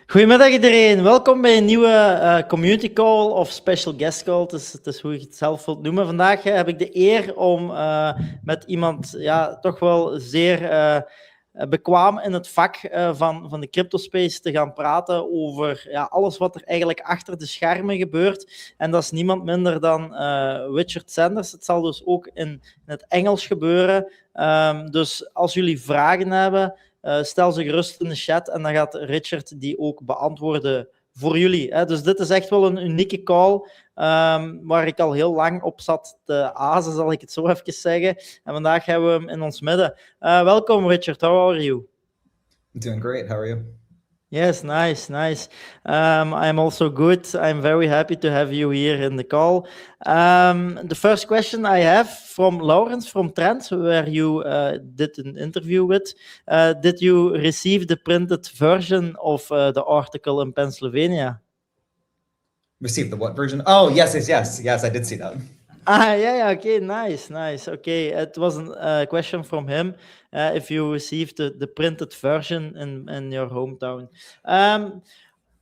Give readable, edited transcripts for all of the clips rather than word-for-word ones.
Goedemiddag iedereen, welkom bij een nieuwe community call of special guest call, het is hoe je het zelf wilt noemen. Vandaag heb ik de eer om met iemand toch wel zeer bekwaam in het vak van de cryptospace te gaan praten over alles wat er eigenlijk achter de schermen gebeurt. En dat is niemand minder dan Richard Sanders. Het zal dus ook in het Engels gebeuren. Dus als jullie vragen hebben, stel ze gerust in de chat en dan gaat Richard die ook beantwoorden voor jullie. Hè. Dus dit is echt wel een unieke call waar ik al heel lang op zat te azen, zal ik het zo even zeggen. En vandaag hebben we hem in ons midden. Welkom Richard, how are you? I'm doing great, how are you? Yes, nice. I'm also good. I'm very happy to have you here in the call. The first question I have from Lawrence from Trent, where you did an interview with. Did you receive the printed version of the article in Pennsylvania? Received the what version? Oh, yes, I did see that. Okay, nice. Okay, it was a question from him. If you received the printed version in your hometown.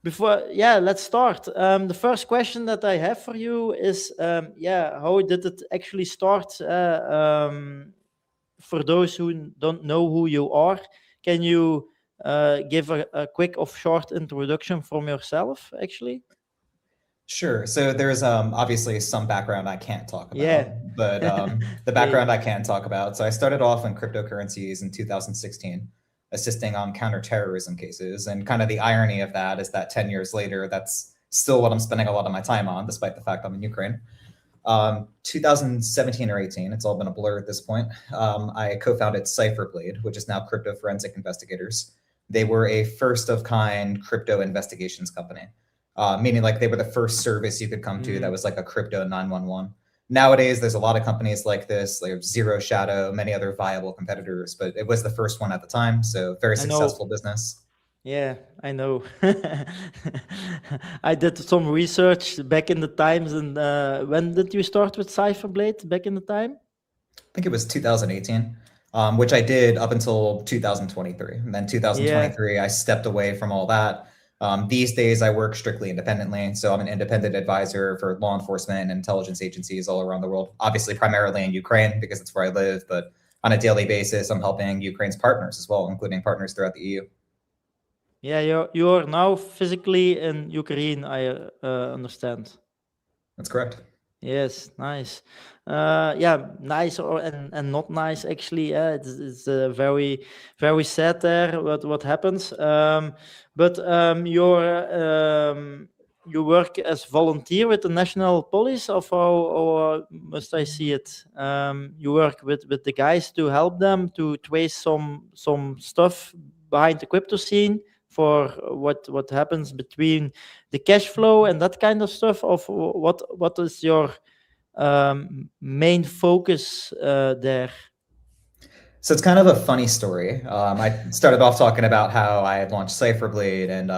Let's start. The first question that I have for you is, how did it actually start? For those who don't know who you are, can you give a quick or short introduction from yourself, actually? Sure. So there's obviously some background I can't talk about, but the background I can talk about. So I started off in cryptocurrencies in 2016, assisting on counterterrorism cases. And kind of the irony of that is that 10 years later, that's still what I'm spending a lot of my time on, despite the fact I'm in Ukraine. 2017 or 18, it's all been a blur at this point. I co-founded Cypherblade, which is now Crypto Forensic Investigators. They were a first-of-kind crypto investigations company. Meaning like they were the first service you could come to that was like a crypto 911. Nowadays, there's a lot of companies like this, like Zero Shadow, many other viable competitors, but it was the first one at the time, so very successful business. Yeah, I know. I did some research back in the times, and when did you start with Cypherblade back in the time? I think it was 2018. Which I did up until 2023. And then 2023, I stepped away from all that. These days, I work strictly independently. So I'm an independent advisor for law enforcement and intelligence agencies all around the world, obviously primarily in Ukraine because it's where I live. But on a daily basis, I'm helping Ukraine's partners as well, including partners throughout the EU. Yeah, you're now physically in Ukraine, I understand. That's correct. Yes, nice. Nice and not nice actually. It's very, very sad there what happens. But you work as volunteer with the National Police, or must I see it? You work with the guys to help them to trace some stuff behind the crypto scene for what happens between the cash flow and that kind of stuff. Of what is your main focus there? So it's kind of a funny story. I started off talking about how I had launched Cypherblade, and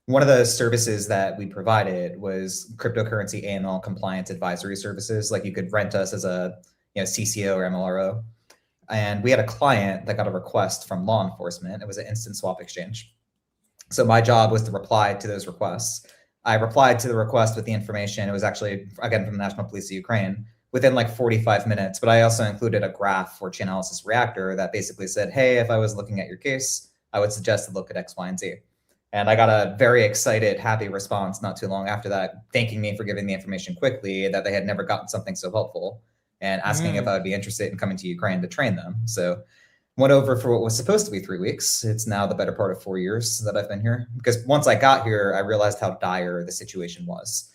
one of the services that we provided was cryptocurrency AML compliance advisory services. Like you could rent us as a CCO or MLRO. And we had a client that got a request from law enforcement. It was an instant swap exchange. So my job was to reply to those requests. I replied to the request with the information. It was actually, again, from the National Police of Ukraine, within like 45 minutes. But I also included a graph for Chainalysis Reactor that basically said, hey, if I was looking at your case, I would suggest to look at X, Y, and Z. And I got a very excited, happy response not too long after that, thanking me for giving the information quickly, that they had never gotten something so helpful, and asking if I would be interested in coming to Ukraine to train them. So went over for what was supposed to be 3 weeks. It's now the better part of 4 years that I've been here. Because once I got here, I realized how dire the situation was.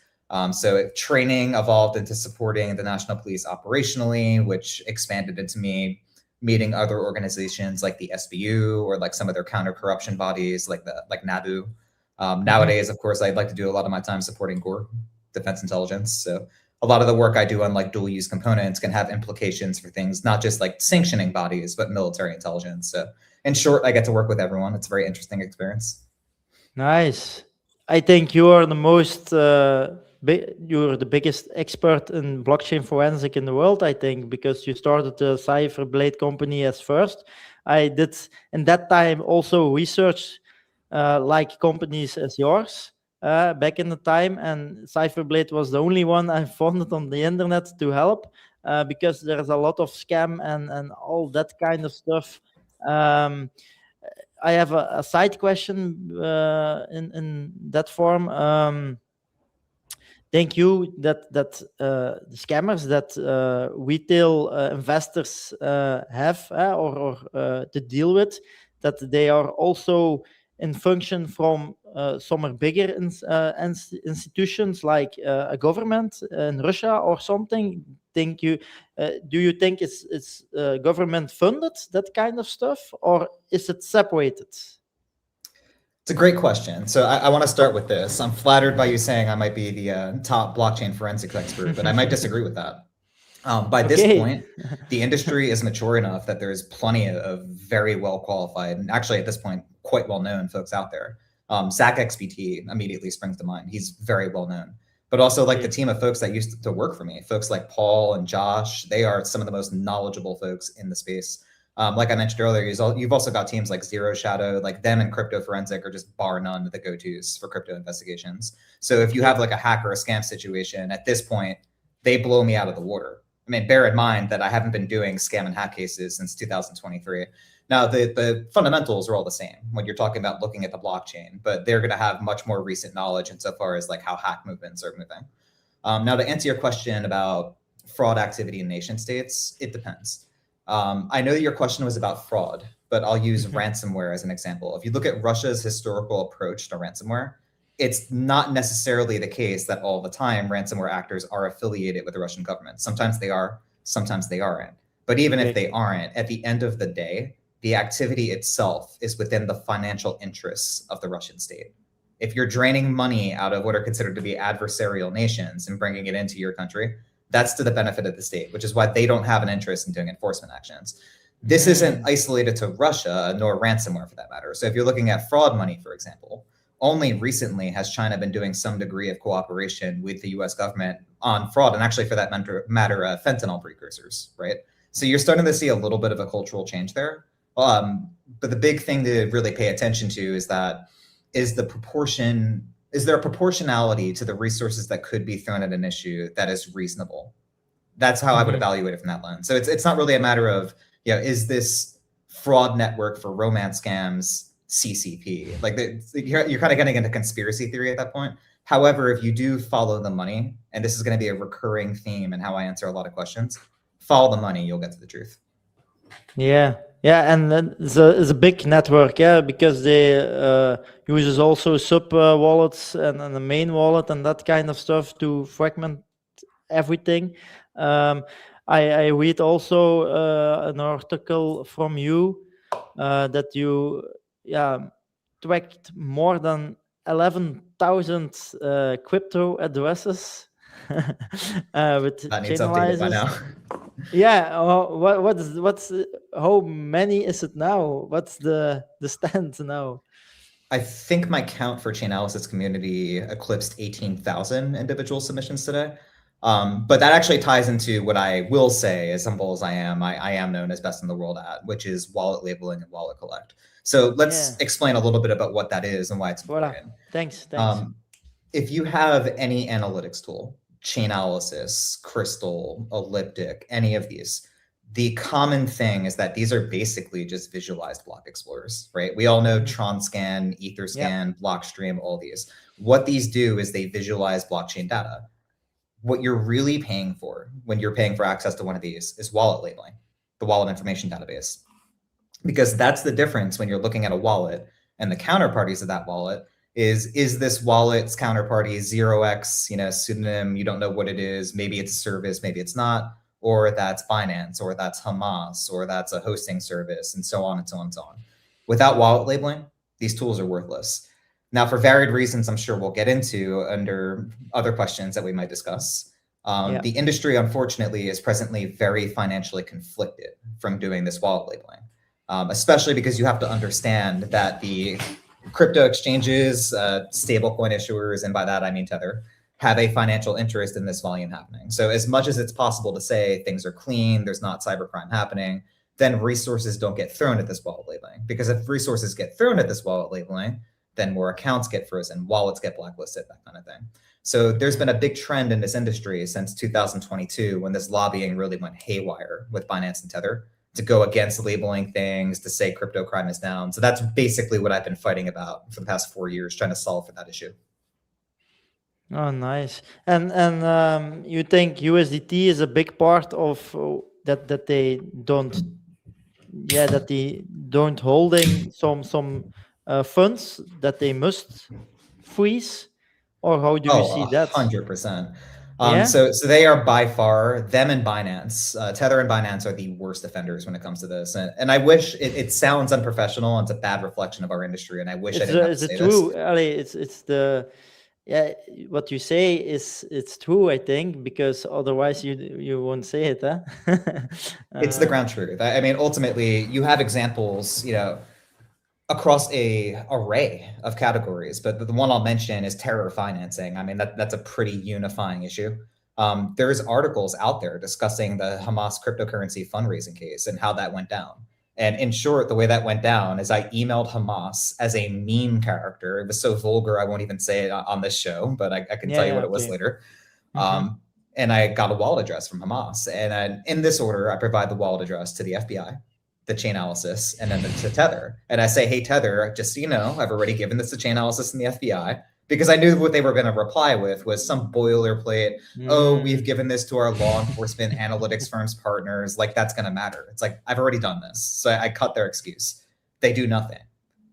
So training evolved into supporting the National Police operationally, which expanded into me meeting other organizations like the SBU or like some of their counter-corruption bodies like NABU. Nowadays, of course, I'd like to do a lot of my time supporting GOR, Defense Intelligence. So a lot of the work I do on like dual use components can have implications for things, not just like sanctioning bodies, but military intelligence. So in short, I get to work with everyone. It's a very interesting experience. Nice. I think you are the most, you're the biggest expert in blockchain forensic in the world, I think, because you started the Cypherblade company as first. I did in that time also research like companies as yours back in the time, and Cypherblade was the only one I found on the internet to help because there's a lot of scam and all that kind of stuff. I have a side question in that form. Think you that the scammers that retail investors have or to deal with, that they are also in function from some are bigger institutions like a government in Russia or something? Think you do you think it's government funded, that kind of stuff, or is it separated? It's a great question. So I want to start with this. I'm flattered by you saying I might be the top blockchain forensics expert, but I might disagree with that. By this point, the industry is mature enough that there's plenty of very well qualified, and actually at this point, quite well known folks out there. Zach XBT immediately springs to mind. He's very well known. But also like the team of folks that used to work for me, folks like Paul and Josh, they are some of the most knowledgeable folks in the space. Like I mentioned earlier, you've also got teams like Zero Shadow, like them and Crypto Forensic are just bar none the go-tos for crypto investigations. So if you have like a hack or a scam situation, at this point, they blow me out of the water. I mean, bear in mind that I haven't been doing scam and hack cases since 2023. Now, the fundamentals are all the same when you're talking about looking at the blockchain, but they're going to have much more recent knowledge insofar as like how hack movements are moving. Now, to answer your question about fraud activity in nation states, it depends. I know that your question was about fraud, but I'll use ransomware as an example. If you look at Russia's historical approach to ransomware, it's not necessarily the case that all the time ransomware actors are affiliated with the Russian government. Sometimes they are, sometimes they aren't. But even if they aren't, at the end of the day, the activity itself is within the financial interests of the Russian state. If you're draining money out of what are considered to be adversarial nations and bringing it into your country, that's to the benefit of the state, which is why they don't have an interest in doing enforcement actions. This isn't isolated to Russia, nor ransomware for that matter. So if you're looking at fraud money, for example, only recently has China been doing some degree of cooperation with the US government on fraud, and actually for that matter, fentanyl precursors, right? So you're starting to see a little bit of a cultural change there. But the big thing to really pay attention to is that is there a proportionality to the resources that could be thrown at an issue that is reasonable? That's how I would evaluate it from that lens. So it's not really a matter of, is this fraud network for romance scams CCP? Like you're kind of getting into conspiracy theory at that point. However, if you do follow the money, and this is going to be a recurring theme in how I answer a lot of questions, follow the money, you'll get to the truth. Yeah, and then it's a big network, because they uses also sub wallets and the main wallet and that kind of stuff to fragment everything. I read also an article from you that you tracked more than 11,000 crypto addresses with That needs chain updated by analysis. now. What's how many is it now? What's the stand now? I think my count for Chainalysis community eclipsed 18,000 individual submissions today. But that actually ties into what I will say, as humble as I am known as best in the world at, which is wallet labeling and wallet collect. So let's explain a little bit about what that is and why it's important. Thanks. If you have any analytics tool, Chainalysis, Crystal, Elliptic, any of these, the common thing is that these are basically just visualized block explorers, right? We all know TronScan, EtherScan, Blockstream, all these. What these do is they visualize blockchain data. What you're really paying for when you're paying for access to one of these is wallet labeling, the wallet information database. Because that's the difference when you're looking at a wallet and the counterparties of that wallet is this wallet's counterparty 0x, pseudonym, you don't know what it is, maybe it's a service, maybe it's not, or that's Binance, or that's Hamas, or that's a hosting service, and so on and so on and so on. Without wallet labeling, these tools are worthless. Now, for varied reasons, I'm sure we'll get into under other questions that we might discuss. The industry, unfortunately, is presently very financially conflicted from doing this wallet labeling, especially because you have to understand that the crypto exchanges, stablecoin issuers, and by that I mean Tether, have a financial interest in this volume happening. So as much as it's possible to say things are clean, there's not cybercrime happening, then resources don't get thrown at this wallet labeling. Because if resources get thrown at this wallet labeling, then more accounts get frozen, wallets get blacklisted, that kind of thing. So there's been a big trend in this industry since 2022 when this lobbying really went haywire with Binance and Tether to go against labeling things, to say crypto crime is down. So that's basically what I've been fighting about for the past 4 years, trying to solve for that issue. Oh, nice. And you think USDT is a big part of that they don't, that they don't holding some funds that they must freeze, or how do you see that? 100%. Yeah? So they are by far, them and Binance, Tether and Binance are the worst offenders when it comes to this. And I wish it sounds unprofessional and it's a bad reflection of our industry. And I wish I didn't have to say true? this. Ali, it's the what you say it's true, I think, because otherwise you won't say it, huh? It's the ground truth. I mean, ultimately, you have examples, across a array of categories, but the one I'll mention is terror financing. I mean, that's a pretty unifying issue. There's articles out there discussing the Hamas cryptocurrency fundraising case and how that went down. And in short, the way that went down is I emailed Hamas as a meme character. It was so vulgar, I won't even say it on this show, but I can tell you what it was later. And I got a wallet address from Hamas. And in this order, I provide the wallet address to the FBI, the Chainalysis, and then to Tether. And I say, hey, Tether, just so you know, I've already given this to Chainalysis and the FBI, because I knew what they were going to reply with was some boilerplate. Oh, we've given this to our law enforcement analytics firms partners. Like, that's going to matter. It's like, I've already done this. So I cut their excuse. They do nothing.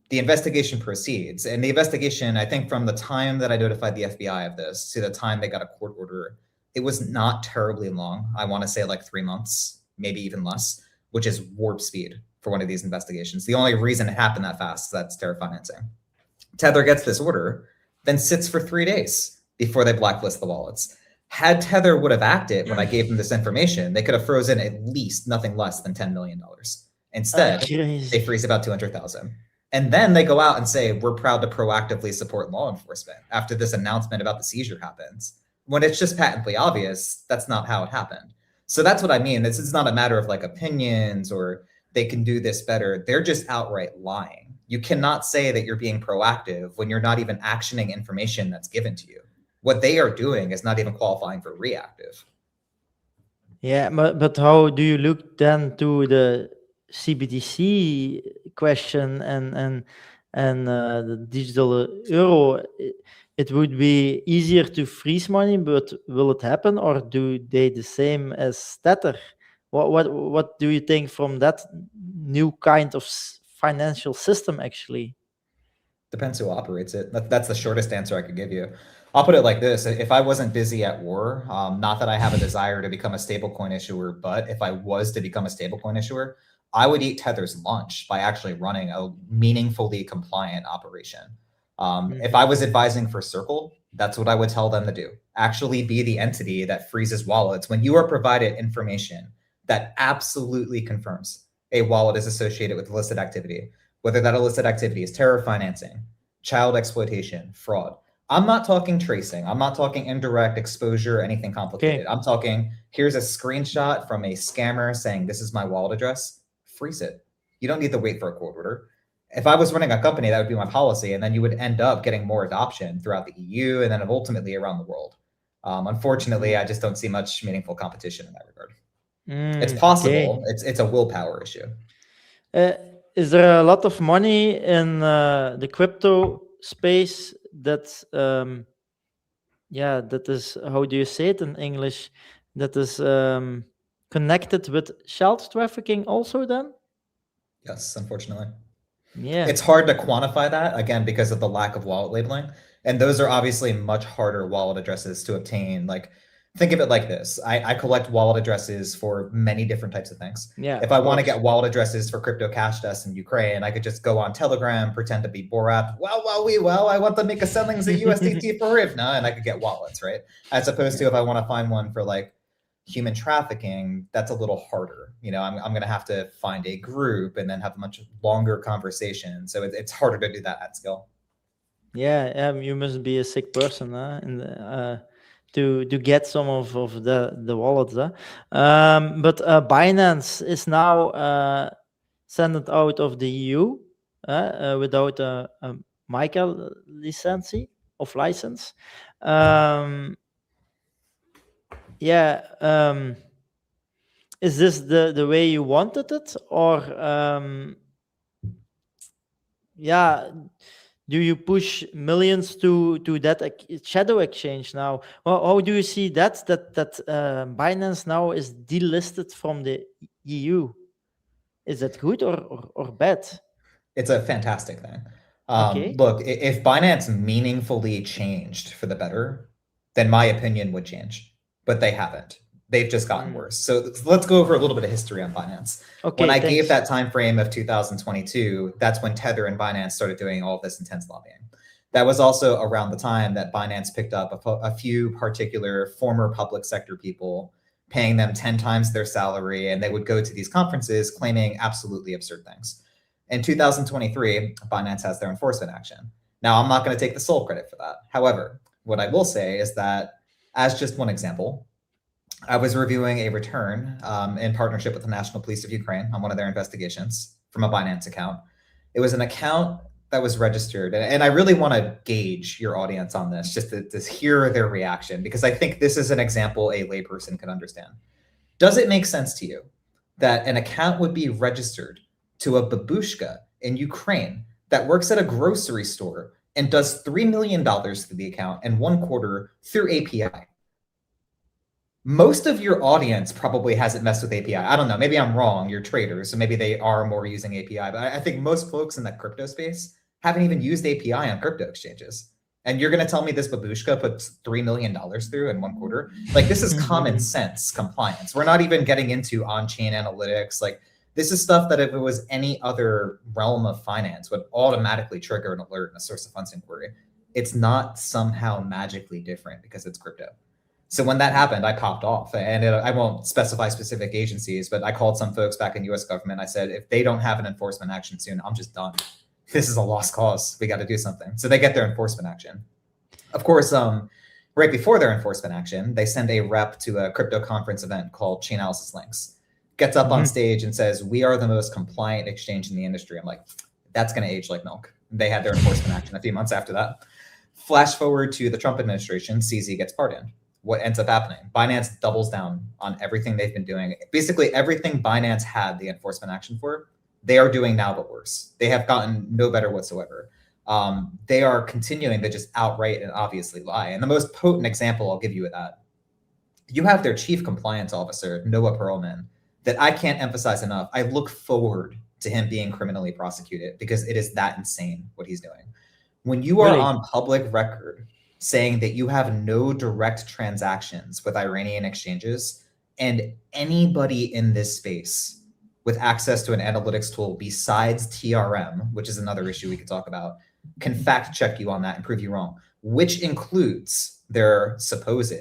The investigation proceeds. And the investigation, I think from the time that I notified the FBI of this to the time they got a court order, it was not terribly long. I want to say like 3 months, maybe even less, which is warp speed for one of these investigations. The only reason it happened that fast is that's terror financing. Tether gets this order, then sits for 3 days before they blacklist the wallets. Had Tether would have acted when I gave them this information, they could have frozen at least nothing less than $10 million. Instead, they freeze about 200,000. And then they go out and say, we're proud to proactively support law enforcement after this announcement about the seizure happens. When it's just patently obvious, that's not how it happened. So that's what I mean. This is not a matter of like opinions or they can do this better. They're just outright lying. You cannot say that you're being proactive when you're not even actioning information that's given to you. What they are doing is not even qualifying for reactive. Yeah, but how do you look then to the CBDC question and the digital euro? It would be easier to freeze money, but will it happen, or do they the same as Tether? What do you think from that new kind of financial system, actually? Depends who operates it. That's the shortest answer I could give you. I'll put it like this. If I wasn't busy at war, not that I have a desire to become a stablecoin issuer, but if I was to become a stablecoin issuer, I would eat Tether's lunch by actually running a meaningfully compliant operation. If I was advising for Circle, that's what I would tell them to do. Actually be the entity that freezes wallets when you are provided information that absolutely confirms a wallet is associated with illicit activity, whether that illicit activity is terror financing, child exploitation, fraud. I'm not talking tracing. I'm not talking indirect exposure, anything complicated. I'm talking, here's a screenshot from a scammer saying, this is my wallet address, freeze it. You don't need to wait for a court order. If I was running a company, that would be my policy. And then you would end up getting more adoption throughout the EU and then ultimately around the world. Unfortunately, I just don't see much meaningful competition in that regard. It's possible. It's a willpower issue. Is there a lot of money in the crypto space that is, how do you say it in English, that is connected with child trafficking also then? Yes, unfortunately. Yeah. It's hard to quantify that, again, because of the lack of wallet labeling. And those are obviously much harder wallet addresses to obtain. Like, think of it like this. I collect wallet addresses for many different types of things. Yeah. If I want to get wallet addresses for crypto cash desks in Ukraine, I could just go on Telegram, pretend to be Borat. Well, I want to make a sellings of USDT for Rivna, and I could get wallets, right? As opposed to if I want to find one for like human trafficking, that's a little harder. I'm going to have to find a group and then have a much longer conversation. So it's harder to do that at scale. Yeah, you must be a sick person, to get some of the wallets. But Binance is now sent out of the EU without a MiCA licentie of license. Is this the way you wanted it, or do you push millions to that shadow exchange now? How do you see that Binance now is delisted from the EU? Is that good or bad? It's a fantastic thing. Okay. Look, if Binance meaningfully changed for the better, then my opinion would change, but they haven't. They've just gotten worse. So let's go over a little bit of history on Binance. Okay, when I thanks. gave that time frame of 2022, that's when Tether and Binance started doing all this intense lobbying. That was also around the time that Binance picked up a few particular former public sector people, paying them 10 times their salary, and they would go to these conferences claiming absolutely absurd things. In 2023, Binance has their enforcement action. Now, I'm not going to take the sole credit for that. However, what I will say is that, as just one example, I was reviewing a return in partnership with the National Police of Ukraine on one of their investigations from a Binance account. It was an account that was registered, and I really want to gauge your audience on this, just to hear their reaction, because I think this is an example a layperson can understand. Does it make sense to you that an account would be registered to a babushka in Ukraine that works at a grocery store and does $3 million through the account and 1/4 through API? Most of your audience probably hasn't messed with API. I don't know, maybe I'm wrong, you're traders, so maybe they are more using API, but I think most folks in that crypto space haven't even used API on crypto exchanges. And you're gonna tell me this babushka puts $3 million through in 1/4? Like, this is common sense compliance. We're not even getting into on-chain analytics. Like, this is stuff that if it was any other realm of finance would automatically trigger an alert and a source of funds inquiry. It's not somehow magically different because it's crypto. So when that happened, I popped off, and I won't specify specific agencies, but I called some folks back in US government. I said, if they don't have an enforcement action soon, I'm just done. This is a lost cause. We got to do something. So they get their enforcement action. Of course, right before their enforcement action, they send a rep to a crypto conference event called Handige Links. Gets up on stage and says, we are the most compliant exchange in the industry. I'm like, that's going to age like milk. They had their enforcement action a few months after that. Flash forward to the Trump administration, CZ gets pardoned. What ends up happening? Binance doubles down on everything they've been doing. Basically, everything Binance had the enforcement action for, they are doing now, but worse. They have gotten no better whatsoever. They are continuing to just outright and obviously lie. And the most potent example I'll give you of that, you have their chief compliance officer, Noah Perlman, that I can't emphasize enough. I look forward to him being criminally prosecuted because it is that insane what he's doing. When you are on public record saying that you have no direct transactions with Iranian exchanges, and anybody in this space with access to an analytics tool besides TRM, which is another issue we could talk about, can fact check you on that and prove you wrong, which includes their supposed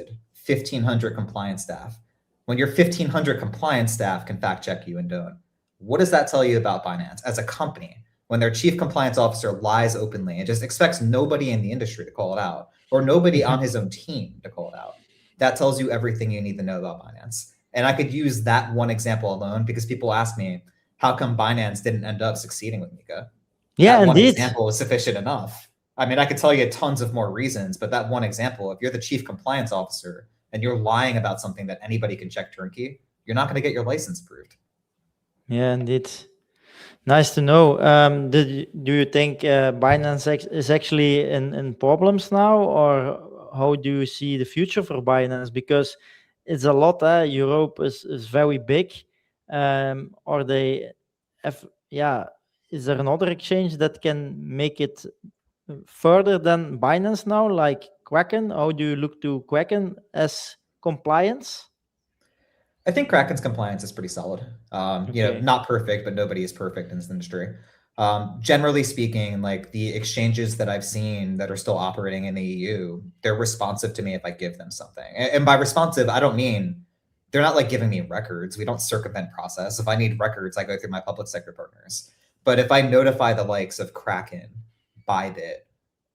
1,500 compliance staff. When your 1,500 compliance staff can fact check you and don't, what does that tell you about Binance as a company when their chief compliance officer lies openly and just expects nobody in the industry to call it out, or nobody on his own team to call it out? That tells you everything you need to know about Binance. And I could use that one example alone because people ask me, how come Binance didn't end up succeeding with Mika? Yeah, that one indeed. example is sufficient enough. I mean, I could tell you tons of more reasons, but that one example, if you're the chief compliance officer and you're lying about something that anybody can check turnkey, you're not going to get your license approved. Yeah, indeed. Nice to know. Do you think Binance is actually in problems now, or how do you see the future for Binance? Because it's a lot. Europe is very big. Or they have, is there another exchange that can make it further than Binance now, like Kraken? How do you look to Kraken as compliance? I think Kraken's compliance is pretty solid. Not perfect, but nobody is perfect in this industry. Generally speaking, like the exchanges that I've seen that are still operating in the EU, they're responsive to me if I give them something. And by responsive, I don't mean they're not like giving me records. We don't circumvent process. If I need records, I go through my public sector partners. But if I notify the likes of Kraken, Bybit,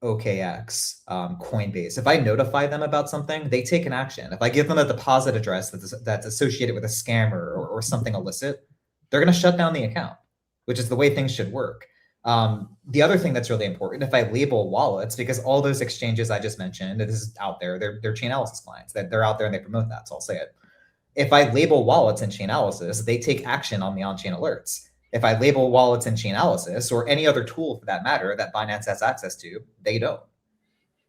OKX, Coinbase, if I notify them about something, they take an action. If I give them a deposit address that's associated with a scammer or something illicit, they're going to shut down the account, which is the way things should work. The other thing that's really important, if I label wallets, because all those exchanges I just mentioned, this is out there, they're Chainalysis clients, that they're out there and they promote that, so I'll say it. If I label wallets in Chainalysis, they take action on the on-chain alerts. If I label wallets in Chainalysis or any other tool for that matter that Binance has access to, they don't.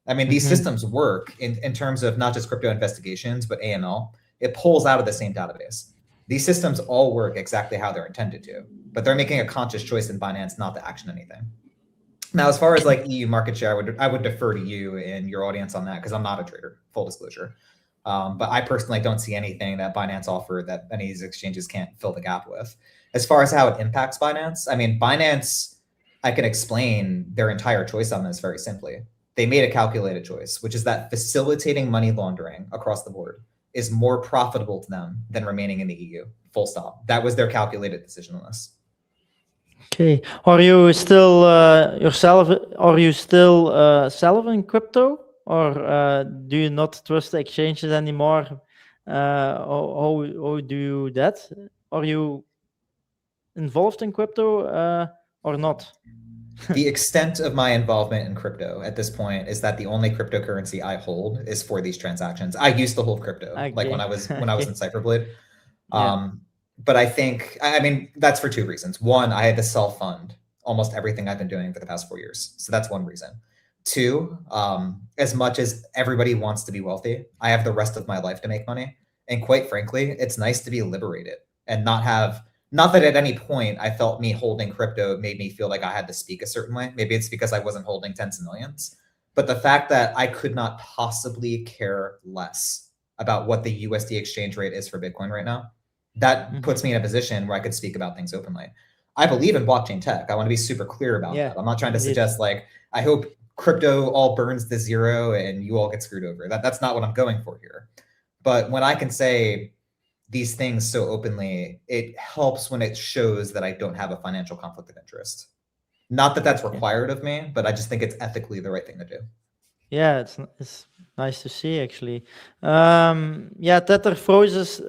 I mean, these systems work in terms of not just crypto investigations, but AML. It pulls out of the same database. These systems all work exactly how they're intended to, but they're making a conscious choice in Binance not to action anything. Now, as far as like EU market share, I would defer to you and your audience on that because I'm not a trader, full disclosure. But I personally don't see anything that Binance offered that any of these exchanges can't fill the gap with. As far as how it impacts Binance, I mean, Binance, I can explain their entire choice on this very simply. They made a calculated choice, which is that facilitating money laundering across the board is more profitable to them than remaining in the EU. Full stop. That was their calculated decision on this. Okay. Are you still yourself? Are you still self in crypto, or do you not trust the exchanges anymore? How do you do that? Are you involved in crypto or not? The extent of my involvement in crypto at this point is that the only cryptocurrency I hold is for these transactions. I used to hold crypto, like when I was in Cypherblade. But I think, I mean, that's for two reasons. One, I had to self-fund almost everything I've been doing for the past 4 years. So that's one reason. Two, as much as everybody wants to be wealthy, I have the rest of my life to make money. And quite frankly, it's nice to be liberated and not that at any point I felt me holding crypto made me feel like I had to speak a certain way. Maybe it's because I wasn't holding tens of millions. But the fact that I could not possibly care less about what the USD exchange rate is for Bitcoin right now, that puts me in a position where I could speak about things openly. I believe in blockchain tech. I want to be super clear about that. I'm not trying to suggest like, I hope crypto all burns to zero and you all get screwed over. That's not what I'm going for here. But when I can say these things so openly, it helps when it shows that I don't have a financial conflict of interest. Not that that's required of me, but I just think it's ethically the right thing to do. Yeah, it's nice to see actually. Tether froze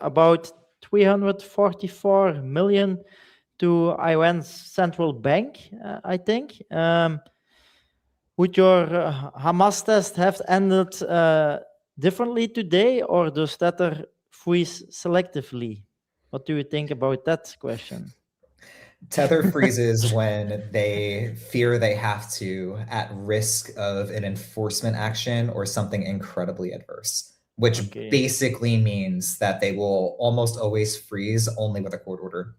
about 344 million to Iran's central bank, I think. Would your Hamas test have ended differently today, or does Tether freeze selectively? What do you think about that question? Tether freezes when they fear they have to at risk of an enforcement action or something incredibly adverse, which basically means that they will almost always freeze only with a court order.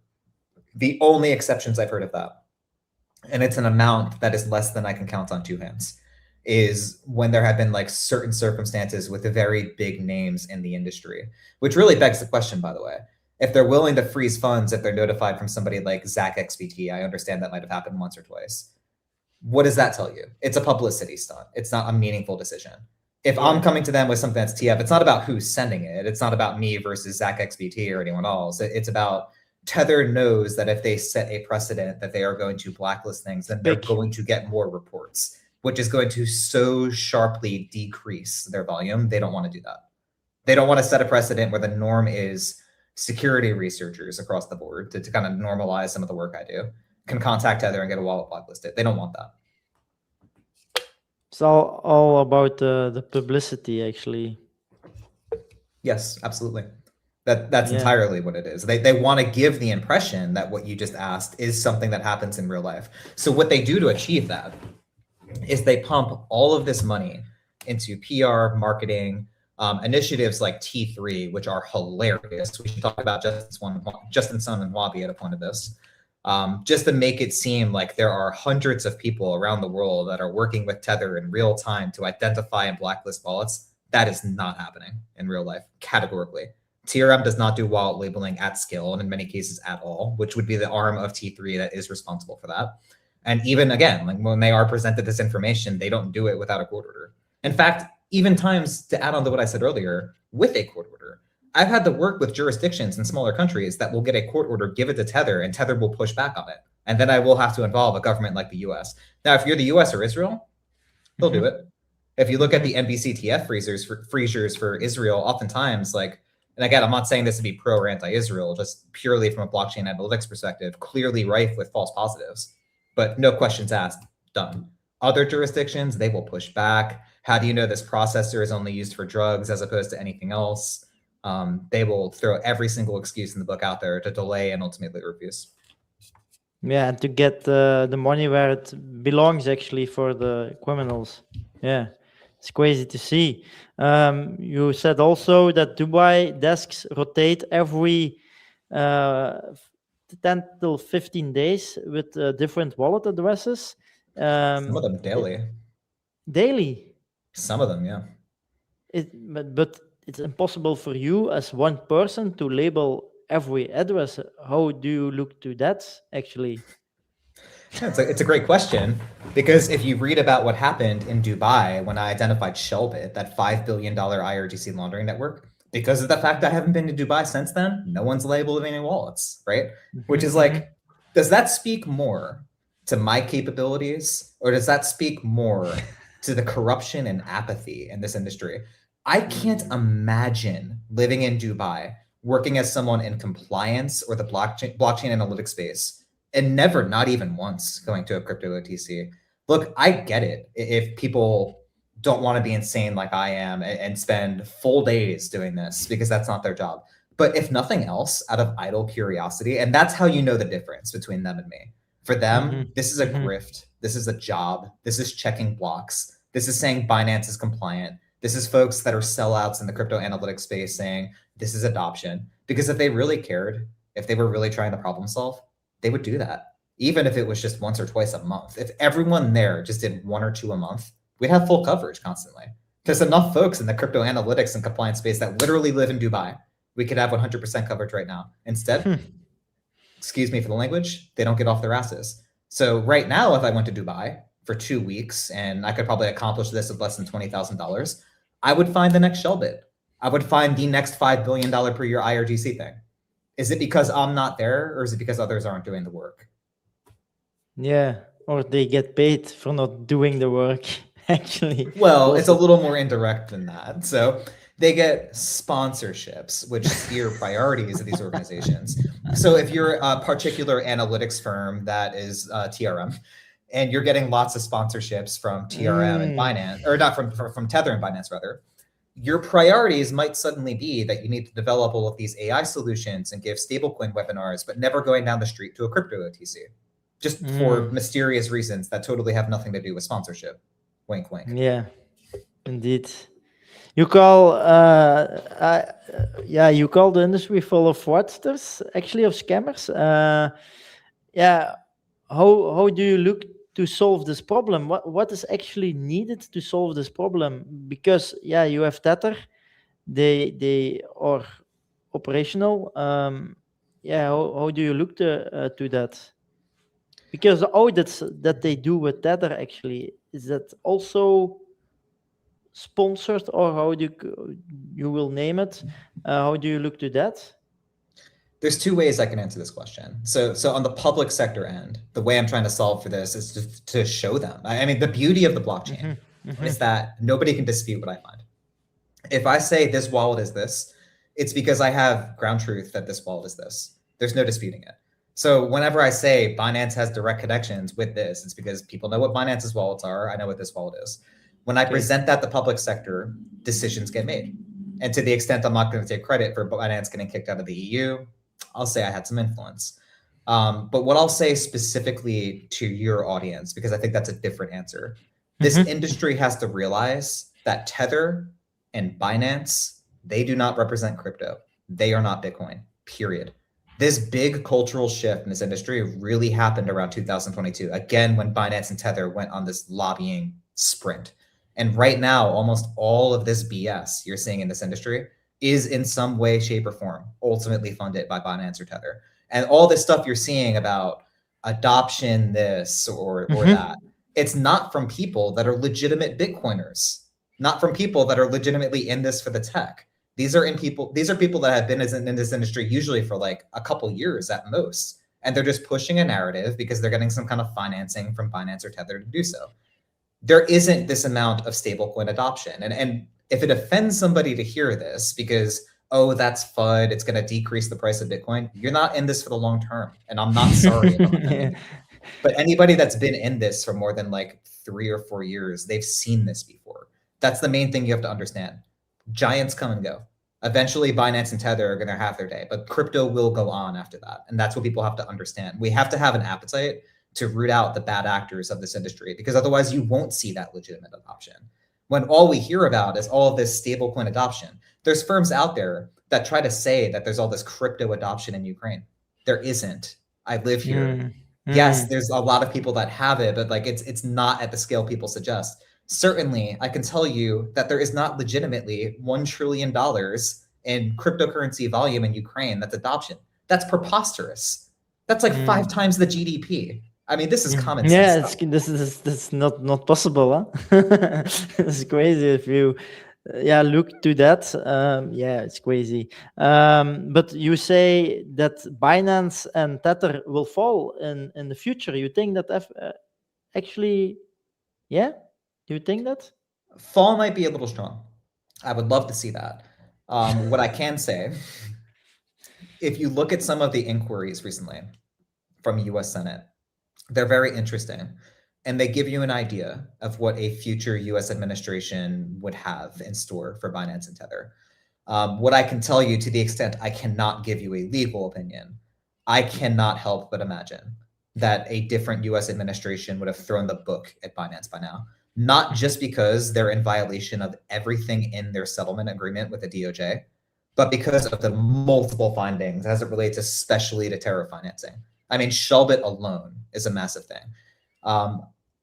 The only exceptions I've heard of that, and it's an amount that is less than I can count on two hands, is when there have been like certain circumstances with very big names in the industry, which really begs the question, by the way. If they're willing to freeze funds, if they're notified from somebody like ZachXBT, I understand that might have happened once or twice. What does that tell you? It's a publicity stunt. It's not a meaningful decision. If I'm coming to them with something that's TF, it's not about who's sending it. It's not about me versus ZachXBT or anyone else. It's about Tether knows that if they set a precedent that they are going to blacklist things, then they're going to get more reports, which is going to so sharply decrease their volume. They don't want to do that. They don't want to set a precedent where the norm is security researchers across the board to kind of normalize some of the work I do can contact Tether and get a wallet blacklisted. They don't want that. It's all about the publicity, actually. Yes, absolutely. That's entirely what it is. They want to give the impression that what you just asked is something that happens in real life. So what they do to achieve that is they pump all of this money into PR, marketing, initiatives like T3, which are hilarious. We should talk about Justin Sun and Wabi at a point of this, just to make it seem like there are hundreds of people around the world that are working with Tether in real time to identify and blacklist wallets. That is not happening in real life, categorically. TRM does not do wallet labeling at scale, and in many cases at all, which would be the arm of T3 that is responsible for that. And even again, like when they are presented this information, they don't do it without a court order. In fact, even times, to add on to what I said earlier, with a court order, I've had to work with jurisdictions in smaller countries that will get a court order, give it to Tether, and Tether will push back on it. And then I will have to involve a government like the US. Now, if you're the US or Israel, they'll do it. If you look at the NBCTF freezers for Israel, oftentimes, like, and again, I'm not saying this to be pro or anti-Israel, just purely from a blockchain analytics perspective, clearly rife with false positives. but no questions asked, done. Other jurisdictions, they will push back. How do you know this processor is only used for drugs as opposed to anything else? They will throw every single excuse in the book out there to delay and ultimately refuse. Yeah, and to get the money where it belongs actually for the criminals. Yeah, it's crazy to see. You said also that Dubai desks rotate every 10 till 15 days with different wallet addresses. Some of them daily. Daily? Some of them, yeah. But it's impossible for you as one person to label every address. How do you look to that, actually? Yeah, it's a great question, because if you read about what happened in Dubai when I identified Shellbit, that $5 billion IRGC laundering network, because of the fact I haven't been to Dubai since then, no one's labeled any wallets, right? Which is like, does that speak more to my capabilities, or does that speak more to the corruption and apathy in this industry? I can't imagine living in Dubai, working as someone in compliance or the blockchain analytics space, and never, not even once, going to a crypto OTC. Look, I get it if people don't want to be insane like I am and spend full days doing this, because that's not their job. But if nothing else, out of idle curiosity, and that's how you know the difference between them and me. For them, this is a grift. This is a job. This is checking blocks. This is saying Binance is compliant. This is folks that are sellouts in the crypto analytics space saying this is adoption. Because if they really cared, if they were really trying to problem solve, they would do that, even if it was just once or twice a month. If everyone there just did 1 or 2 a month, we'd have full coverage constantly. There's enough folks in the crypto analytics and compliance space that literally live in Dubai. We could have 100% coverage right now. Instead, excuse me for the language, they don't get off their asses. So right now, if I went to Dubai for 2 weeks and I could probably accomplish this with less than $20,000, I would find the next Shellbit. I would find the next $5 billion per year IRGC thing. Is it because I'm not there, or is it because others aren't doing the work? Yeah, or they get paid for not doing the work, actually. Well, it's a little more indirect than that. So they get sponsorships, which steer priorities of these organizations. So if you're a particular analytics firm that is TRM, and you're getting lots of sponsorships from TRM and Binance, or not from Tether and Binance, rather, your priorities might suddenly be that you need to develop all of these AI solutions and give stablecoin webinars, but never going down the street to a crypto OTC, just for mysterious reasons that totally have nothing to do with sponsorship. Wink, wink. Yeah, indeed. You call, you call the industry full of fraudsters, actually, of scammers. How do you look to solve this problem? What is actually needed to solve this problem? Because you have Tether, they are operational. How do you look to that? Because the audits that they do with Tether, actually, is that also sponsored, or how do you will name it? How do you look to that? There's 2 ways I can answer this question. So on the public sector end, the way I'm trying to solve for this is to show them. I mean, the beauty of the blockchain is that nobody can dispute what I find. If I say this wallet is this, it's because I have ground truth that this wallet is this. There's no disputing it. So whenever I say Binance has direct connections with this, it's because people know what Binance's wallets are. I know what this wallet is. When I present that to public sector, decisions get made. And to the extent I'm not going to take credit for Binance getting kicked out of the EU, I'll say I had some influence. But what I'll say specifically to your audience, because I think that's a different answer, this industry has to realize that Tether and Binance, they do not represent crypto. They are not Bitcoin, period. This big cultural shift in this industry really happened around 2022, again, when Binance and Tether went on this lobbying sprint. And right now, almost all of this BS you're seeing in this industry is in some way, shape, or form ultimately funded by Binance or Tether. And all this stuff you're seeing about adoption, this or that, it's not from people that are legitimate Bitcoiners, not from people that are legitimately in this for the tech. These are people that have been in this industry usually for like a couple years at most. And they're just pushing a narrative because they're getting some kind of financing from Binance or Tether to do so. There isn't this amount of stablecoin adoption. And if it offends somebody to hear this because, oh, that's FUD, it's going to decrease the price of Bitcoin, you're not in this for the long term. And I'm not sorry about that. But anybody that's been in this for more than like 3 or 4 years, they've seen this before. That's the main thing you have to understand. Giants come and go. Eventually, Binance and Tether are going to have their day, but crypto will go on after that. And that's what people have to understand. We have to have an appetite to root out the bad actors of this industry, because otherwise you won't see that legitimate adoption. When all we hear about is all of this stablecoin adoption, there's firms out there that try to say that there's all this crypto adoption in Ukraine. There isn't. I live here. Yes, there's a lot of people that have it, but like it's not at the scale people suggest. Certainly, I can tell you that there is not legitimately $1 trillion in cryptocurrency volume in Ukraine that's adoption. That's preposterous. That's like 5 times the GDP. I mean, this is common sense. Yeah, this is not possible. Huh? It's crazy if you look to that. It's crazy. But you say that Binance and Tether will fall in the future. You think that actually, yeah? Do you think that? Fall might be a little strong. I would love to see that. What I can say, if you look at some of the inquiries recently from US Senate, they're very interesting. And they give you an idea of what a future US administration would have in store for Binance and Tether. What I can tell you, to the extent I cannot give you a legal opinion, I cannot help but imagine that a different US administration would have thrown the book at Binance by now. Not just because they're in violation of everything in their settlement agreement with the DOJ, but because of the multiple findings as it relates especially to terror financing. I mean, Shelbit alone is a massive thing.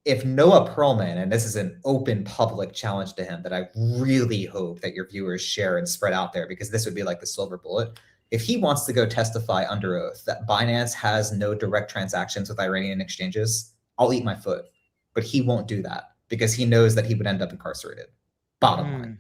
If Noah Perlman, and this is an open public challenge to him that I really hope that your viewers share and spread out there, because this would be like the silver bullet. If he wants to go testify under oath that Binance has no direct transactions with Iranian exchanges, I'll eat my foot. But he won't do that because he knows that he would end up incarcerated. Bottom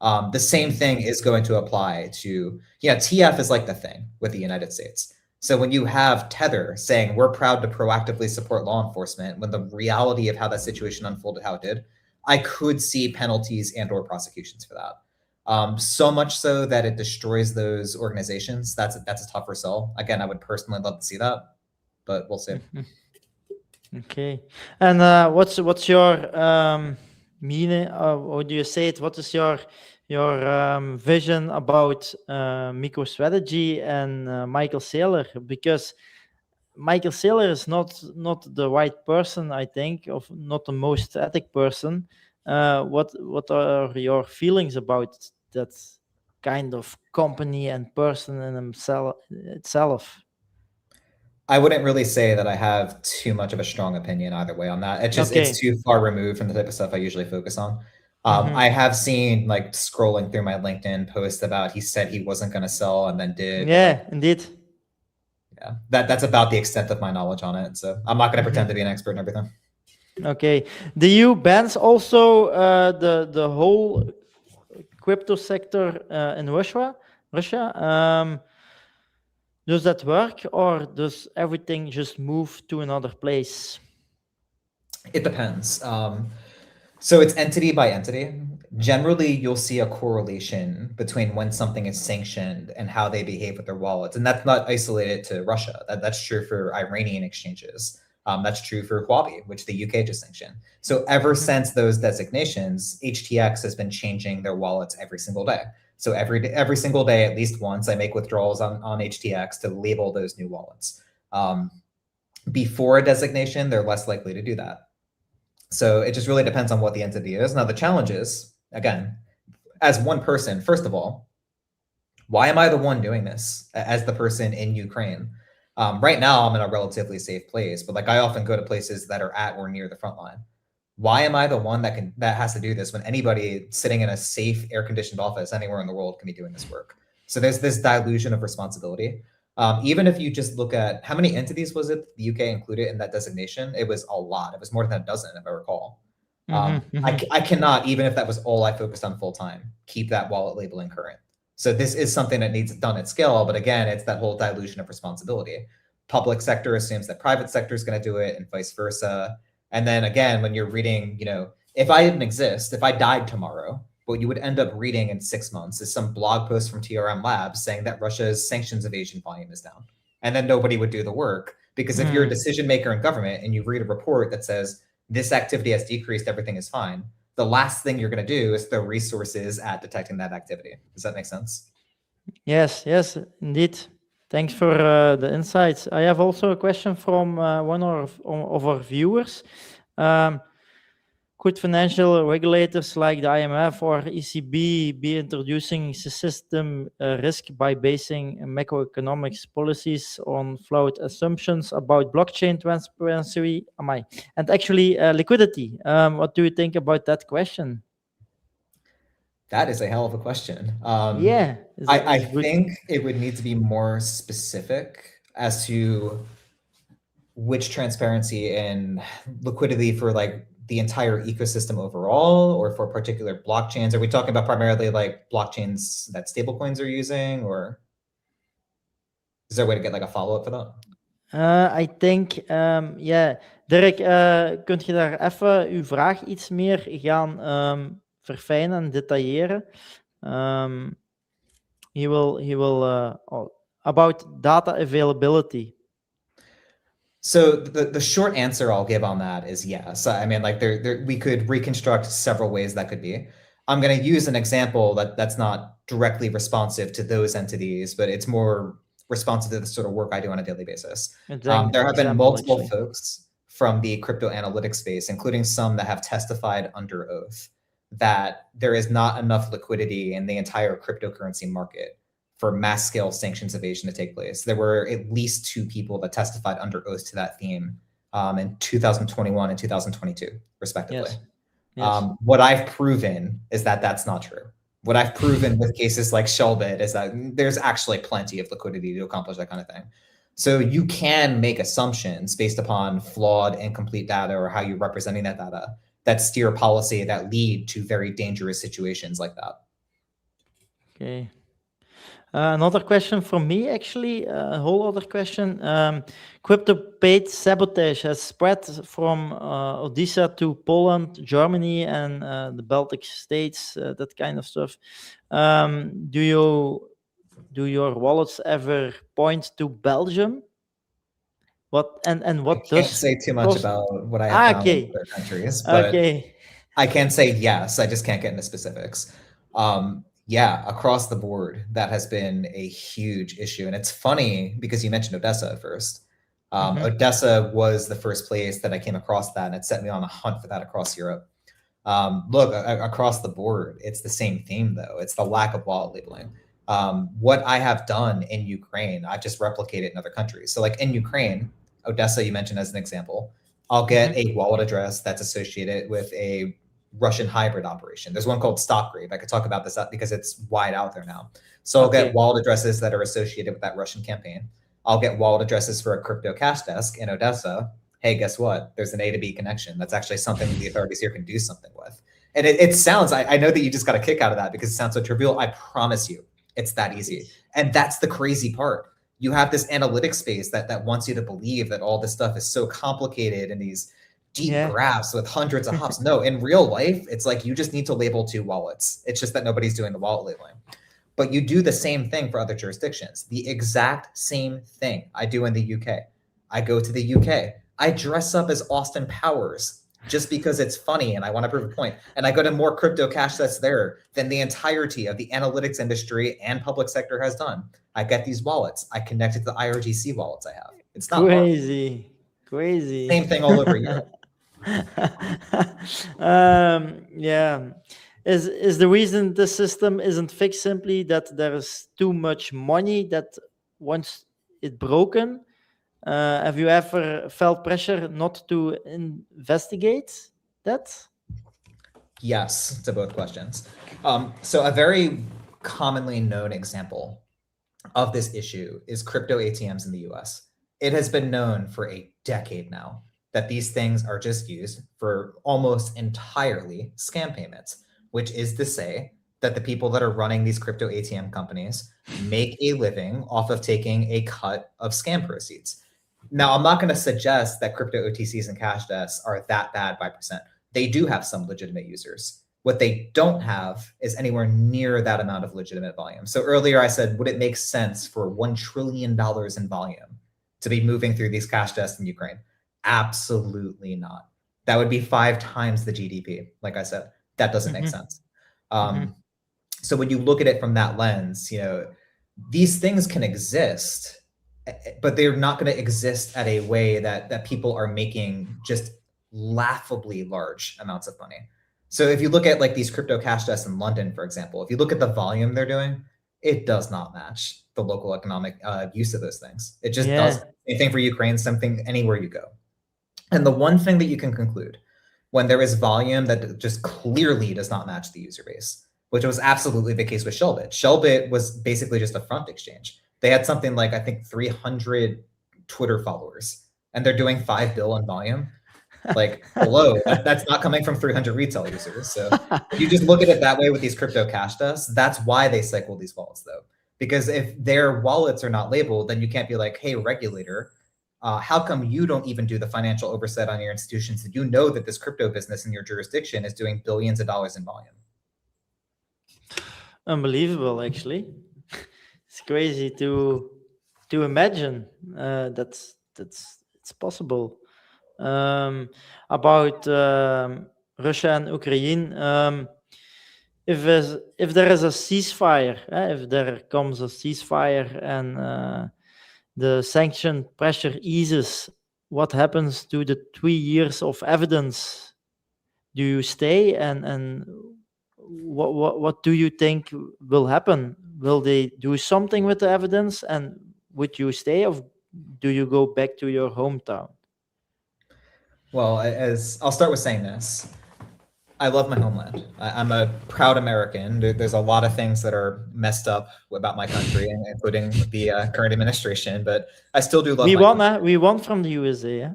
line. The same thing is going to apply to, TF is like the thing with the United States. So when you have Tether saying we're proud to proactively support law enforcement, when the reality of how that situation unfolded, how it did, I could see penalties and or prosecutions for that. So much so that it destroys those organizations. That's a tougher sell. Again, I would personally love to see that, but we'll see. Okay. And what's your meaning? How do you say it? What is your vision about MicroStrategy and Michael Saylor? Because Michael Saylor is not the right person, I think, of not the most ethic person. What are your feelings about that kind of company and person in itself? I wouldn't really say that I have too much of a strong opinion either way on that. It's too far removed from the type of stuff I usually focus on. I have seen, like, scrolling through my LinkedIn post about he said he wasn't going to sell and then did. Yeah, indeed. Yeah, that's about the extent of my knowledge on it. So I'm not going to pretend to be an expert in everything. Okay. The EU bans also the whole crypto sector in Russia. Does that work, or does everything just move to another place? It depends. So it's entity by entity. Generally, you'll see a correlation between when something is sanctioned and how they behave with their wallets. And that's not isolated to Russia. That's true for Iranian exchanges. That's true for Huobi, which the UK just sanctioned. So ever since those designations, HTX has been changing their wallets every single day. So every single day, at least once, I make withdrawals on HTX to label those new wallets. Before a designation, they're less likely to do that. So it just really depends on what the entity is. Now, the challenge is, again, as one person, first of all, why am I the one doing this as the person in Ukraine? Right now, I'm in a relatively safe place, but like I often go to places that are at or near the front line. Why am I the one that has to do this when anybody sitting in a safe, air-conditioned office anywhere in the world can be doing this work? So there's this dilution of responsibility. Even if you just look at how many entities was it the UK included in that designation, it was a lot. It was more than a dozen, if I recall. I cannot, even if that was all I focused on full time, keep that wallet labeling current. So this is something that needs done at scale. But again, it's that whole dilution of responsibility. Public sector assumes that private sector is going to do it and vice versa. And then again, when you're reading, if I didn't exist, if I died tomorrow, what you would end up reading in 6 months is some blog post from TRM Labs saying that Russia's sanctions evasion volume is down. And then nobody would do the work Because if you're a decision maker in government and you read a report that says this activity has decreased, everything is fine, the last thing you're going to do is throw resources at detecting that activity. Does that make sense? Yes, indeed. Thanks for the insights. I have also a question from one of our viewers. Could financial regulators like the IMF or ECB be introducing system risk by basing macroeconomics policies on flawed assumptions about blockchain transparency and actually liquidity? What do you think about that question? That is a hell of a question. I think it would need to be more specific as to which transparency and liquidity for like the entire ecosystem overall, or for particular blockchains. Are we talking about primarily like blockchains that stablecoins are using, or is there a way to get like a follow-up for that? I think, Dirk, kunt je daar even uw vraag iets meer gaan verfijnen en detailleren? He will about data availability. So the short answer I'll give on that is yes. I mean, like we could reconstruct several ways that could be. I'm going to use an example that's not directly responsive to those entities, but it's more responsive to the sort of work I do on a daily basis. There have been multiple folks from the crypto analytics space, including some that have testified under oath, that there is not enough liquidity in the entire cryptocurrency market for mass scale sanctions evasion to take place. There were at least 2 people that testified under oath to that theme in 2021 and 2022, respectively. Yes. What I've proven is that that's not true. What I've proven with cases like Shellbit is that there's actually plenty of liquidity to accomplish that kind of thing. So you can make assumptions based upon flawed, incomplete data, or how you're representing that data, that steer policy that lead to very dangerous situations like that. Okay. Another question from me, actually, a whole other question. Crypto paid sabotage has spread from Odessa to Poland, Germany, and the Baltic states, that kind of stuff. Do your wallets ever point to Belgium? What I can't say too much about what I have found in other countries, but I can say yes. I just can't get into specifics. Across the board, that has been a huge issue. And it's funny because you mentioned Odessa at first. Odessa was the first place that I came across that, and it set me on a hunt for that across Europe. Look, across the board, it's the same theme, though. It's the lack of wallet labeling. What I have done in Ukraine, I've just replicated in other countries. So like in Ukraine, Odessa, you mentioned as an example, I'll get a wallet address that's associated with a Russian hybrid operation. There's one called Stockgrave. I could talk about this because it's wide out there now. So I'll get wallet addresses that are associated with that Russian campaign. I'll get wallet addresses for a crypto cash desk in Odessa. Hey, guess what? There's an A to B connection. That's actually something the authorities here can do something with. And it sounds, I know that you just got a kick out of that because it sounds so trivial. I promise you, it's that easy. And that's the crazy part. You have this analytics space that wants you to believe that all this stuff is so complicated and these deep graphs with hundreds of hops. No, in real life, it's like you just need to label 2 wallets. It's just that nobody's doing the wallet labeling. But you do the same thing for other jurisdictions. The exact same thing I do in the UK. I go to the UK. I dress up as Austin Powers just because it's funny and I want to prove a point. And I go to more crypto cash that's there than the entirety of the analytics industry and public sector has done. I get these wallets. I connect it to the IRGC wallets I have. It's not crazy. Same thing all over Europe. Is the reason the system isn't fixed simply that there is too much money that once it's broken? Have you ever felt pressure not to investigate that? Yes, to both questions. So a very commonly known example of this issue is crypto ATMs in the US. It has been known for a decade now that these things are just used for almost entirely scam payments, which is to say that the people that are running these crypto ATM companies make a living off of taking a cut of scam proceeds. Now, I'm not going to suggest that crypto OTCs and cash desks are that bad by percent. They do have some legitimate users. What they don't have is anywhere near that amount of legitimate volume. So earlier I said, would it make sense for $1 trillion in volume to be moving through these cash desks in Ukraine? Absolutely not. That would be 5 times the GDP. Like I said, that doesn't make sense. So when you look at it from that lens, these things can exist, but they're not going to exist at a way that people are making just laughably large amounts of money. So if you look at like these crypto cash desks in London, for example, if you look at the volume they're doing, it does not match the local economic use of those things. It just does. Same thing for Ukraine, something anywhere you go. And the one thing that you can conclude when there is volume that just clearly does not match the user base, which was absolutely the case with Shellbit. Shellbit was basically just a front exchange. They had something like, I think, 300 Twitter followers, and they're doing 5 bill in volume. Like, hello, that's not coming from 300 retail users. So if you just look at it that way with these crypto cash desks, that's why they cycle these wallets, though. Because if their wallets are not labeled, then you can't be like, hey, regulator, how come you don't even do the financial oversight on your institutions? Did you know that this crypto business in your jurisdiction is doing billions of dollars in volume? Unbelievable, actually. It's crazy to imagine that's it's possible. About Russia and Ukraine, if there is a ceasefire, if there comes a ceasefire and the sanction pressure eases, what happens to the 3 years of evidence? Do you stay, and what do you think will happen? Will they do something with the evidence, and would you stay, or do you go back to your hometown? Well, as I'll start with saying this, I love my homeland. I'm a proud American. There's a lot of things that are messed up about my country, including the current administration, but I still do love we my won, country. We won from the USA. Yeah?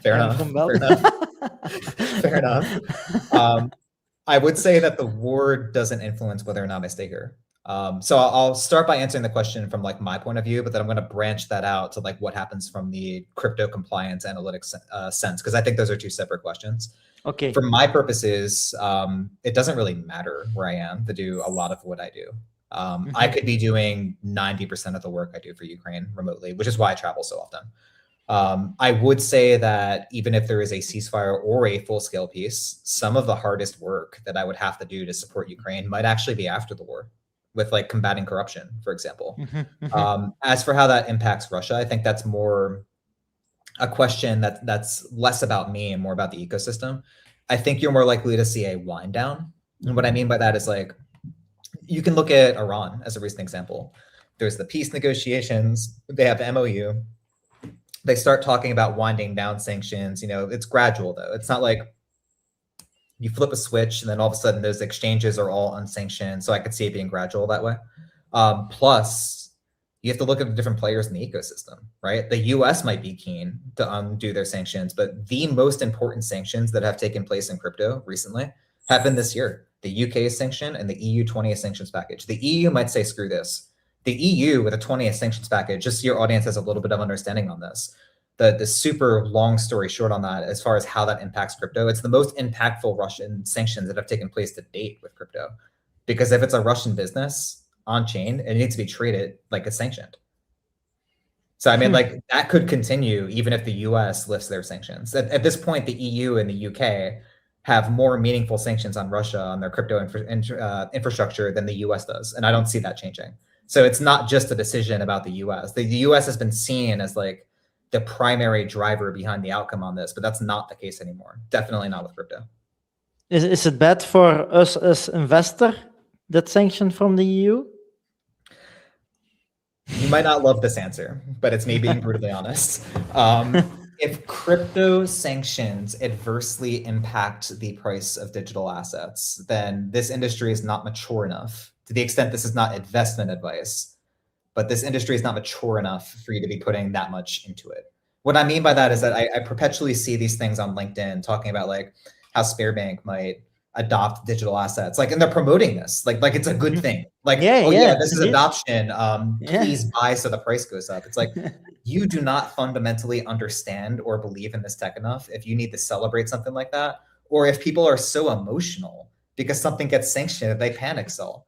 Fair enough. From Fair enough. Fair enough. I would say that the war doesn't influence whether or not I stay here. So I'll start by answering the question from like my point of view, but then I'm going to branch that out to like what happens from the crypto compliance analytics sense, because I think those are 2 separate questions. Okay. For my purposes, it doesn't really matter where I am to do a lot of what I do. I could be doing 90% of the work I do for Ukraine remotely, which is why I travel so often. I would say that even if there is a ceasefire or a full-scale peace, some of the hardest work that I would have to do to support Ukraine might actually be after the war, with like combating corruption, for example. As for how that impacts Russia, I think that's more a question that's less about me and more about the ecosystem. I think you're more likely to see a wind down. And what I mean by that is like, you can look at Iran as a recent example. There's the peace negotiations, they have the MOU. They start talking about winding down sanctions. It's gradual though. It's not like you flip a switch and then all of a sudden those exchanges are all unsanctioned. So I could see it being gradual that way. Plus, you have to look at the different players in the ecosystem, right? The US might be keen to undo their sanctions, but the most important sanctions that have taken place in crypto recently happened this year. The UK sanction and the EU 20th sanctions package. The EU might say, screw this. The EU with a 20th sanctions package, just so your audience has a little bit of understanding on this. The super long story short on that, as far as how that impacts crypto, it's the most impactful Russian sanctions that have taken place to date with crypto. Because if it's a Russian business on chain, it needs to be treated like it's sanctioned. So I mean, like that could continue even if the US lifts their sanctions. At this point, the EU and the UK have more meaningful sanctions on Russia on their crypto infrastructure than the US does. And I don't see that changing. So it's not just a decision about the US. The US has been seen as like the primary driver behind the outcome on this, but that's not the case anymore. Definitely not with crypto. Is it bad for us as investor, that sanction from the EU? You might not love this answer, but it's me being brutally honest. If crypto sanctions adversely impact the price of digital assets, then this industry is not mature enough, to the extent this is not investment advice, but this industry is not mature enough for you to be putting that much into it. What I mean by that is that I perpetually see these things on LinkedIn talking about like how Sberbank might adopt digital assets, like, and they're promoting this like it's a good thing, like, this is adoption, please buy so the price goes up. It's like, you do not fundamentally understand or believe in this tech enough if you need to celebrate something like that, or if people are so emotional because something gets sanctioned that they panic sell.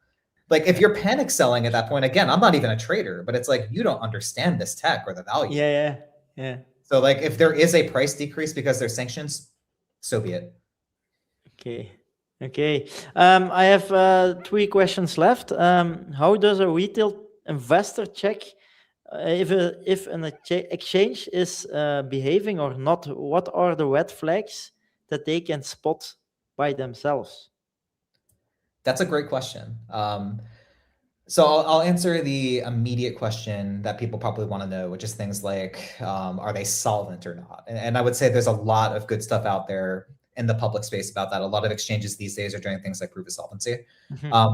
Like if you're panic selling at that point, again, I'm not even a trader, but it's like, you don't understand this tech or the value. Yeah. So like if there is a price decrease because there's sanctions, so be it. Okay. I have 3 questions left. How does a retail investor check if an exchange is behaving or not? What are the red flags that they can spot by themselves? That's a great question. So I'll answer the immediate question that people probably want to know, which is things like, are they solvent or not? And I would say there's a lot of good stuff out there in the public space about that. A lot of exchanges these days are doing things like proof of solvency.